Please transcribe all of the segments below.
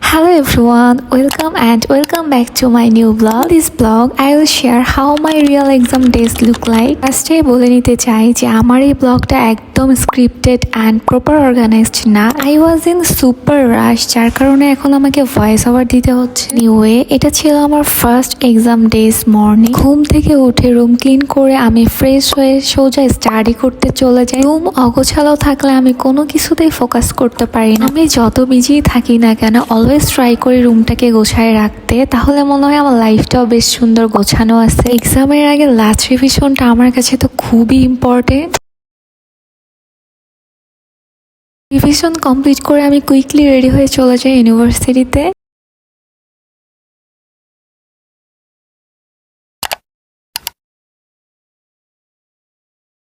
Hello everyone, welcome back to my new vlog. This vlog I will share how my real exam days look like. First বলে নিতে চাই যে আমার এই ব্লগটা একদম স্ক্রিপ্টেড অ্যান্ড প্রপার অর্গানাইজড না। I was in super rush যার কারণে এখন আমাকে ভয়েস ওভার দিতে হচ্ছে। নিউয়ে এটা ছিল আমার ফার্স্ট এক্সাম ডেজ মর্নিং। ঘুম থেকে উঠে রুম ক্লিন করে আমি ফ্রেশ হয়ে সোজা স্টাডি করতে চলে যাই। রুম অগোছালো থাকলে আমি কোনো কিছুতেই ফোকাস করতে পারি না। আমি যত বিজি থাকি না কেন অলওয়েজ ট্রাই করি রুমটাকে গোছায় রাখতে, তাহলে মনে হয় আমার লাইফটাও বেশ সুন্দর গোছানো আছে। এক্সামের আগে লাস্ট রিভিশনটা আমার কাছে তো খুবই ইম্পর্টেন্ট। রিভিশন কমপ্লিট করে আমি কুইকলি রেডি হয়ে চলে যাই ইউনিভার্সিটিতে।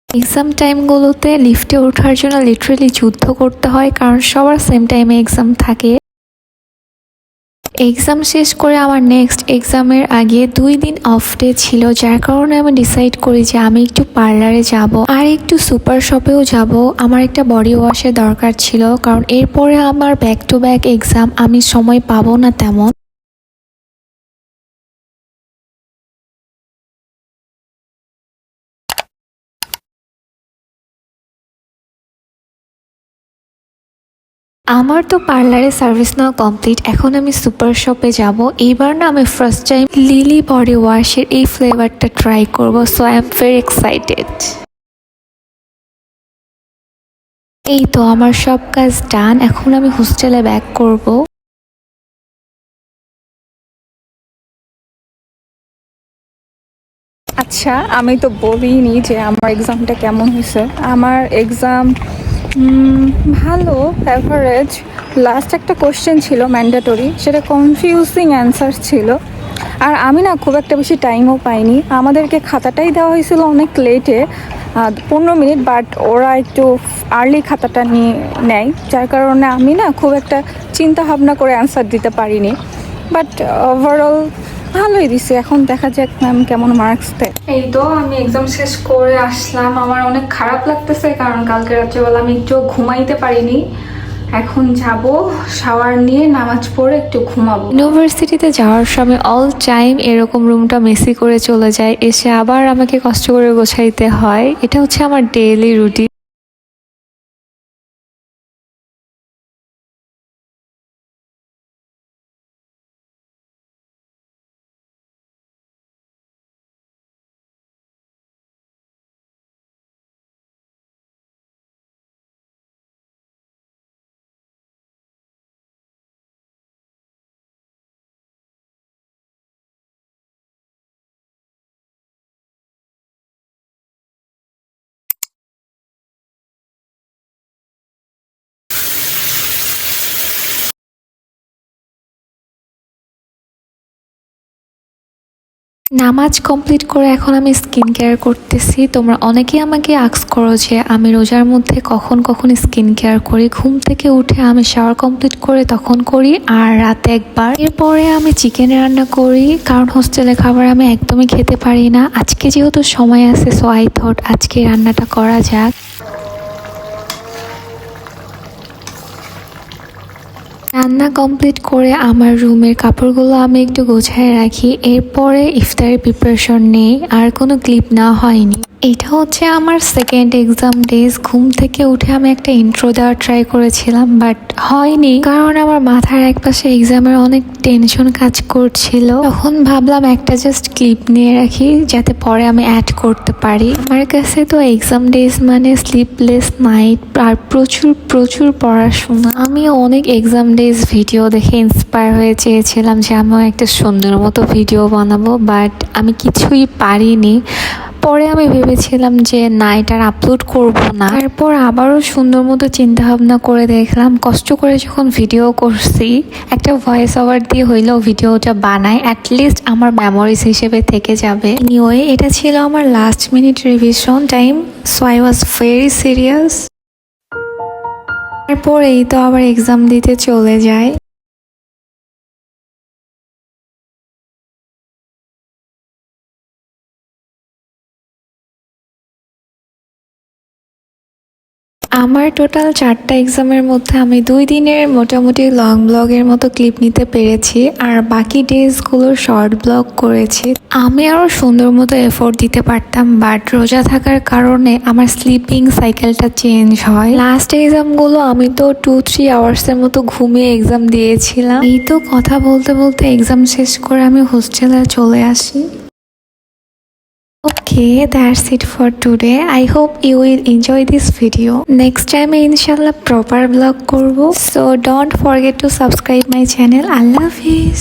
এক্সাম টাইমগুলোতে লিফটে ওঠার জন্য লিটারেলি যুদ্ধ করতে হয়, কারণ সবার সেম টাইমে এক্সাম থাকে। এক্সাম শেষ করে আমার নেক্সট এক্সামের আগে 2 দিন অফ ডে ছিল, যার কারণে আমি ডিসাইড করি যে আমি একটু পার্লারে যাব আর একটু সুপার শপেও যাব। আমার একটা বডি ওয়াশের দরকার ছিল, কারণ এরপরে আমার ব্যাক টু ব্যাক এক্সাম, আমি সময় পাবো না তেমন। আমার তো পার্লারে সার্ভিস নেওয়া কমপ্লিট, এখন আমি সুপার শপে যাব। এইবার না আমি ফার্স্ট টাইম লিলি বডি ওয়াশের এই ফ্লেভারটা ট্রাই করব, so I am very excited. এই তো আমার সব কাজ ডান, এখন আমি হোস্টেলে ব্যাক করব। আচ্ছা, আমি তো বলিনি যে আমার এক্সামটা কেমন হয়েছে। আমার এক্সাম ভালো, অ্যাভারেজ। লাস্ট একটা কোশ্চেন ছিল ম্যান্ডেটরি, সেটা কনফিউজিং অ্যান্সার ছিল। আর আমি না খুব একটা বেশি টাইমও পাইনি। আমাদেরকে খাতাটাই দেওয়া হয়েছিল অনেক লেটে, 15 মিনিট, বাট ওরা একটু আর্লি খাতাটা নিয়ে নেয়, যার কারণে আমি না খুব একটা চিন্তা ভাবনা করে অ্যান্সার দিতে পারিনি। বাট ওভারঅল ভালোই দিছে। এখন দেখা যাক ম্যাম কেমন মার্কস দেয়। এই তো আমি এক্সাম শেষ করে আসলাম। আমার অনেক খারাপ লাগতেছে, কারণ কালকে রাত্রেবেলা আমি একটু ঘুমাইতে পারিনি। এখন যাব, শাওয়ার নিয়ে নামাজ পড়ে একটু ঘুমাবো। ইউনিভার্সিটিতে যাওয়ার সময় অল টাইম এরকম রুমটা মেসি করে চলে যায়, এসে আবার আমাকে কষ্ট করে গোছাইতে হয়। এটা হচ্ছে আমার ডেইলি রুটিন। নামাজ কমপ্লিট করে এখন আমি স্কিন কেয়ার করতেছি। তোমরা অনেকেই আমাকে আস্ক করো যে আমি রোজার মধ্যে কখন কখন স্কিন কেয়ার করি। ঘুম থেকে উঠে আমি শাওয়ার কমপ্লিট করে তখন করি, আর রাতে একবার। এরপরে আমি চিকেন রান্না করি, কারণ হোস্টেলে খাবার আমি একদমই খেতে পারি না। আজকে যেহেতু সময় আছে, সো আই থট আজকে রান্নাটা করা যাক। রান্না কমপ্লিট করে আমার রুমের কাপড়গুলো আমি একটু গোছায় রাখি, এরপরে ইফতারের প্রিপারেশন নেই। আর কোনো ক্লিপ না হয়নি। এটা হচ্ছে আমার সেকেন্ড এক্সাম ডেজ। ঘুম থেকে উঠে আমি একটা ইন্ট্রো দেওয়ার ট্রাই করেছিলাম, বাট হয়নি, কারণ আমার মাথার একপাশে এক্সামের অনেক টেনশন কাজ করছিল। তখন ভাবলাম একটা জাস্ট ক্লিপ নিয়ে রাখি, যাতে পরে আমি অ্যাড করতে পারি। আমার কাছে তো এক্সাম ডেজ মানে স্লিপলেস নাইট আর প্রচুর প্রচুর পড়াশোনা। আমি অনেক এক্সাম ডেজ ভিডিও দেখে ইন্সপায়ার হয়ে চেয়েছিলাম যে আমিও একটা সুন্দর মতো ভিডিও বানাবো, বাট আমি কিছুই পারিনি। পরে আমি ভেবেছিলাম যে না, এটার আপলোড করব না। তারপর আবারও সুন্দর মতো চিন্তা ভাবনা করে দেখলাম, কষ্ট করে যখন ভিডিও করছি, একটা ভয়েস ওভার দিয়ে হইলেও ভিডিওটা বানাই, অ্যাটলিস্ট আমার মেমোরিজ হিসেবে থেকে যাবে। এনিওয়ে, এটা ছিল আমার last minute revision time, so I was very serious. তারপর এই তো আবার এক্সাম দিতে চলে যায়। আমার টোটাল 4টা এক্সামের মধ্যে আমি 2 দিনের মোটামুটি লং ব্লগের মতো ক্লিপ নিতে পেরেছি আর বাকি ডেজগুলোর শর্ট ব্লগ করেছি। আমি আরও সুন্দর মতো এফোর্ট দিতে পারতাম, বাট রোজা থাকার কারণে আমার স্লিপিং সাইকেলটা চেঞ্জ হয়। লাস্ট এক্সামগুলো আমি তো 2-3 আওয়ার্সের মতো ঘুমিয়ে এক্সাম দিয়েছিলাম। এই তো কথা বলতে বলতে এক্সাম শেষ করে আমি হোস্টেলে চলে আসি। Okay, that's it for today. I hope you will enjoy this video. Next time inshallah proper vlog korbo. So don't forget to subscribe my channel. Allah Hafiz.